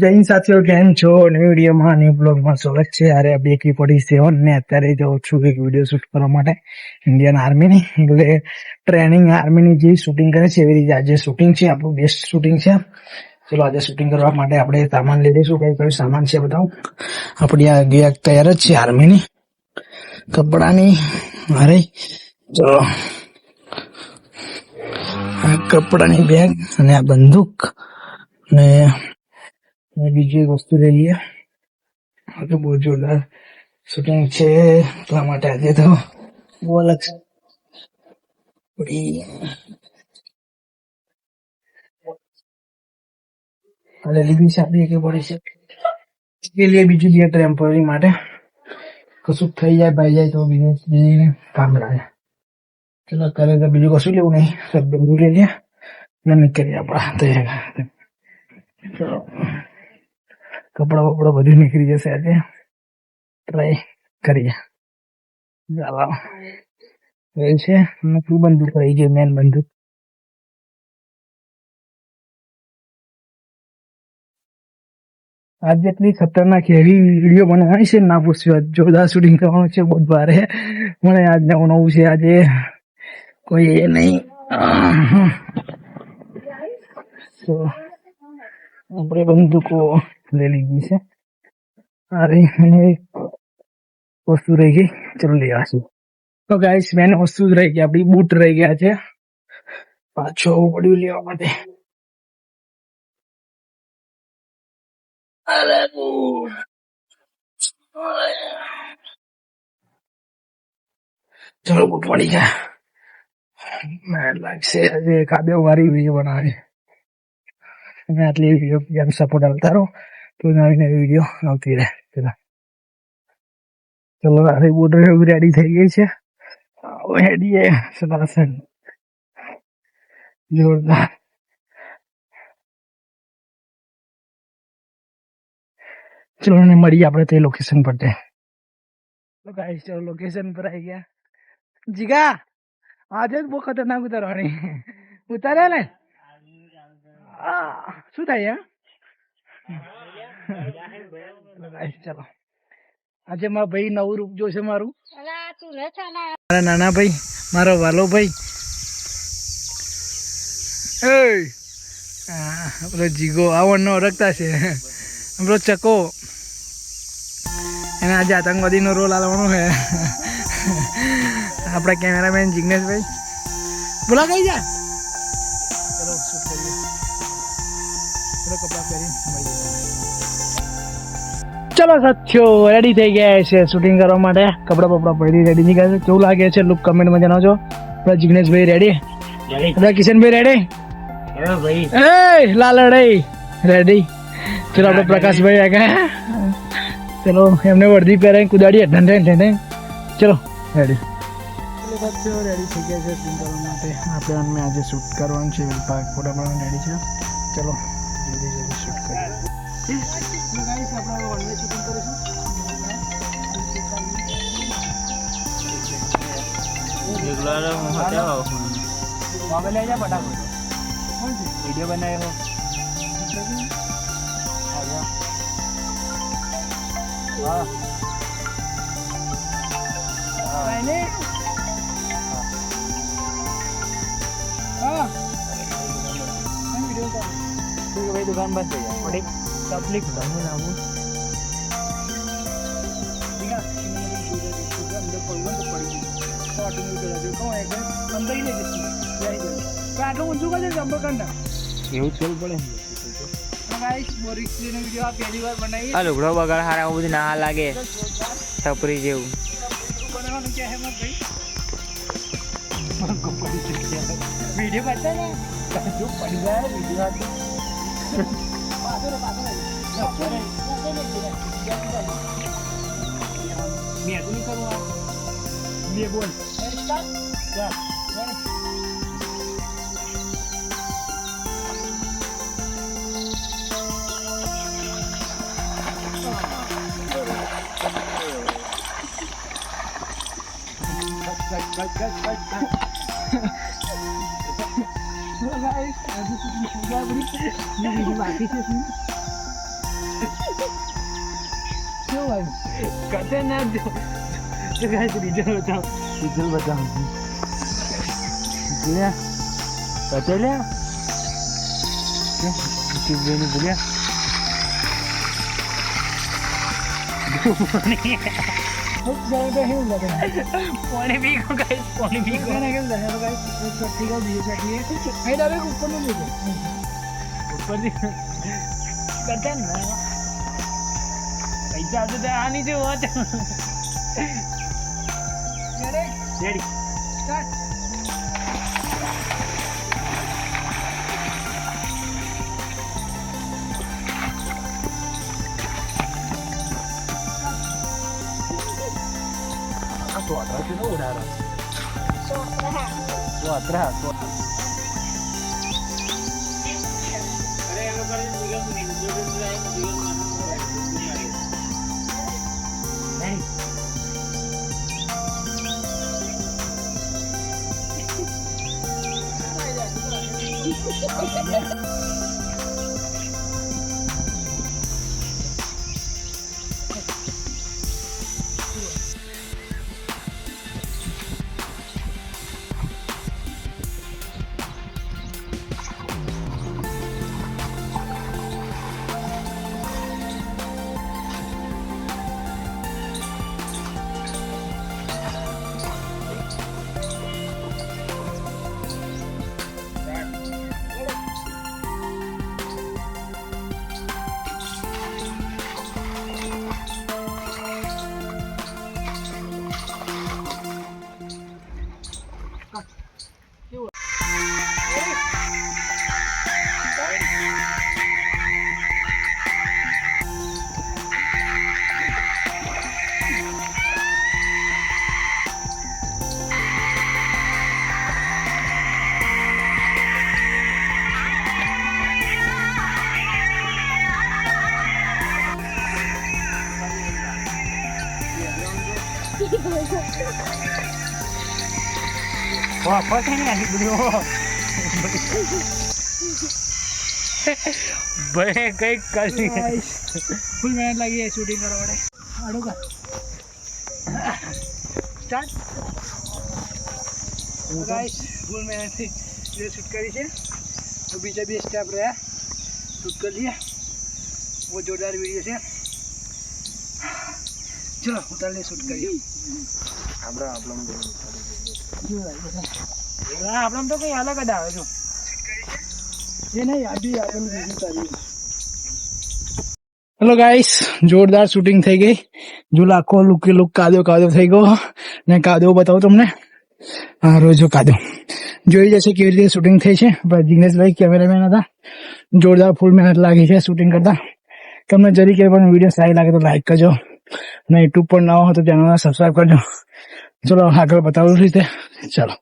જય સાથીઓ, કેમ છો? ન્યુ વિડીયોમાં ન્યુ બ્લોગમાં સ્વાગત છે. અરે AK-47 ને અત્યારે જાઉં છું એક વિડીયો શૂટ કરવા માટે ઇન્ડિયન આર્મીની, એટલે ટ્રેનિંગ આર્મીની જે શૂટિંગ કરે છે એવી રીતે આજે શૂટિંગ છે, આપણું બેસ્ટ શૂટિંગ છે. ચલો આજે શૂટિંગ કરવા માટે આપણે સામાન લઈ લઈશું. કઈ કયું સામાન છે બતાવું. આપણી આ બેગ તૈયાર જ છે આર્મીની, કપડાની. અરે ચલો, આ કપડાની બેગ અને આ બંદૂક ને બીજી એક વસ્તુ લઈ લઈએ. તો બહુ જોરદાર શૂટિંગ છે, એટલા માટે આજે તો બહુ અલગ લીધી છે આપણી AK-47 કે લીએ બીજું બે ટેમ્પરરી માટે કશું થઈ જાય ભાઈ જાય તો બીજું કામ લાગે. ચલો અત્યારે તો બીજું કશું લેવું નહીં, સબ બંદૂક લઈ લે અને નીકળીએ આપણા તૈયાર. ચલો કપડા બપડા બધું નીકળી જશે આજે, ટ્રાય કરીએ. ચાલો એ છે શું બંદૂક રહી ગઈ, મેન બંદૂક. આજ જેટલી ખતરનાક હેવી વિડીયો બનાવવાની છે ના પૂછ્યું. જોરદાર શૂટિંગ કરવાનું છે, બહુ ભારે મને આજ નવું નવું છે. આજે કોઈ એ નહીં. આપણે બંદૂકો લઈ લીધી છે. અરે મને વસ્તુ રહી ગઈ, ચલો લઈ આવીશું. તો ગાઈસ મેન વસ્તુ જ રહી ગઈ, આપડી બૂટ રહી ગયા છે, પાછો પડ્યું લેવા માટે. ચલો બૂટ પડી ગયા. મેં લાગશે આજે કાબે વારી વિડીયો બનાવી. અને આટલી વિડીયો સપોર્ટ આવતા રહો તો નવી નવી વિડીયો આવતી રહે. ચલો અરે બૂટ રેડી થઈ ગઈ છે, હેડીએ સદાસન જોરદાર. ચલો ને મળીએ આપણે તે લોકેશન પર. તો ગાઈસ ચલો લોકેશન પર આવી ગયા. જીગા આજે જ બહુ ખતરનાક ઉતારવાની ઉતારે ને. શું થાય ચલો આજે મારા ભાઈ નવું રૂપ જોશે મારું. મારા નાના ભાઈ, મારો વાલો ભાઈ પેલો જીગો આવડનો ઓળખતા છે, પેલો ચકો, એને આજે આતંકવાદીનો રોલ આલવાનો છે. આપણા કેમેરામેન જિગ્નેશભાઈ બોલા કઈ જા. ચલો શૂટ કરીએ. ચલો કપડા પહેરી મળીએ. ચલો સાથીઓ રેડી થઈ ગયા છે શૂટિંગ કરવા માટે, કપડા બપડા પહેરી રેડી થઈ ગયા છે. કેવું લાગે છે લુક કમેન્ટમાં જણાવજો. આપણા જિગ્નેશભાઈ રેડી, આપણા કિશનભાઈ રેડી, લાલડે રેડી. ચલો આપણે પ્રકાશભાઈ આ ગયા. ચલો એમને વર્દી પહેરાવી કુદાડી ઢંઢે. ચલો રેડી. ચલો રેડી થઈ ગયા છે શૂટ કરવા માટે. આપણે આજે શૂટ કરવાનું છે, ફોટા પાડવાનું રેડી છે. ચલો જલ્દી જલ્દી શૂટ કરીએ. આપણે વન વે શૂટિંગ કરીશું. મોબાઈલ લઈ જા ફટાફટ. વિડીયો બનાવ્યો दुकान बंद हो जाए पब्लिक अंदर आटलो ऊंचू कर जंप करना એવું જ કરવું પડે. ગાઈસ બોરિક્સ ની વિડિયો આ પહેલી વાર બનાવી. આ લુગડો બગાડ હારા બધું ના લાગે ટપરી જેવું બનાવવાનું કે હે મત ભાઈ વિડિયો બતા ને જો પડી જાય વિડિયો મેં તો નહીં કરું આ બે બોલ ચાલ पानी पी को गाइस पानी पी को ना खेल रहे हो गाइस ठीक है बीच में है डायरेक्ट ऊपर में ले ऊपर से करते हैं ना पैसा तो आनी जो हो ready start suara itu udara. Suara. Ada yang kalian juga Wah, apa sih ini adik beliau? Banyak kayak kali. Full minute lagi ya shooting karo wade. Aduh ka. Start. Guys, full minute से ये shoot करी है. तो बीच में step रहा shoot कर लिया. वो जोरदार वीडियो से. चलो उतार ले शूट करिए. हमरा આપણે તો કઈ અલગ જ આવે છે એ નહીં આબી આપેલું બીજું તારી હેલો ગાઈસ જોરદાર શૂટિંગ થઈ ગઈ જો લાખો લુક કાદો થઈ ગયો ને કાદો બતાવું તમને હા રોજો કાદો જોઈ જશે કેવી રીતે શૂટિંગ થઈ છે જિગ્નેશભાઈ કેમેરામેન હતા જોરદાર ફૂલ મહેનત લાગી છે શૂટિંગ કરતા તમને જરી કે પણ વિડીયો સારી લાગે તો લાઈક કરજો અને યુટ્યુબ પર ના હોય તો ચેનલને સબસ્ક્રાઈબ કરજો ચલો આગળ બતાવું રીતે ચાલો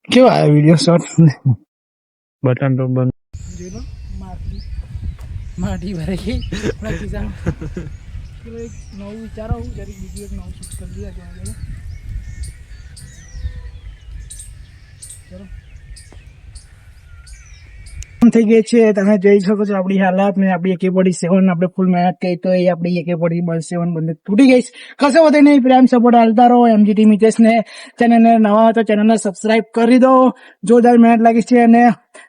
કેવો આવ્યો વિડીયો શોર્ટ બટન તો બંધ જોઈ લો માટી ભરાઈ ગઈ આપણા ખિસ્સામાં ચલો એક નવું વિચારો જરીક બીજું એક નવું શૂટ કરી દઈએ ત્યાં ચલો થઈ ગઈ છે તમે જોઈ શકો છો આપણી હાલત ને આપણી AK-47 આપણે ફૂલ મહેનત કરી તો એ આપણી AK-47 બંધ તૂટી ગઈ કશો વધે નહીં પ્રેમ સપોર્ટ હાલતા રહો MGT મિતેશ ને ચેનલને નવા હોય તો ચેનલને સબસ્ક્રાઇબ કરી દો જોરદાર મહેનત લાગી છે અને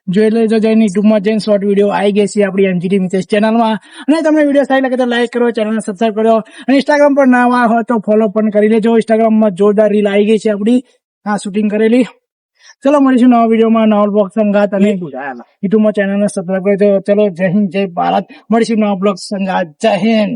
જોઈ લેજો જઈને યુટ્યુબમાં જઈને શોર્ટ વિડીયો આવી ગઈ છે આપણી MGT મિતેશ ચેનલમાં અને તમને વિડીયો સારી લાગે તો લાઈક કરો ચેનલને સબસ્ક્રાઇબ કરો અને ઇન્સ્ટાગ્રામ પર નવા હોય તો ફોલો પણ કરી લેજો ઇન્સ્ટાગ્રામમાં જોરદાર રીલ આવી ગઈ છે આપણી આ શૂટિંગ કરેલી ચલો મળીશું નવા વિડીયોમાં નવા બ્લોગ સંગાત અને યુટ્યુબમાં ચેનલને સબસ્ક્રાઇબ કરી દો ચલો જય હિન્દ જય ભારત મળીશું નવા બ્લોગ સંગાત જય હિન્દ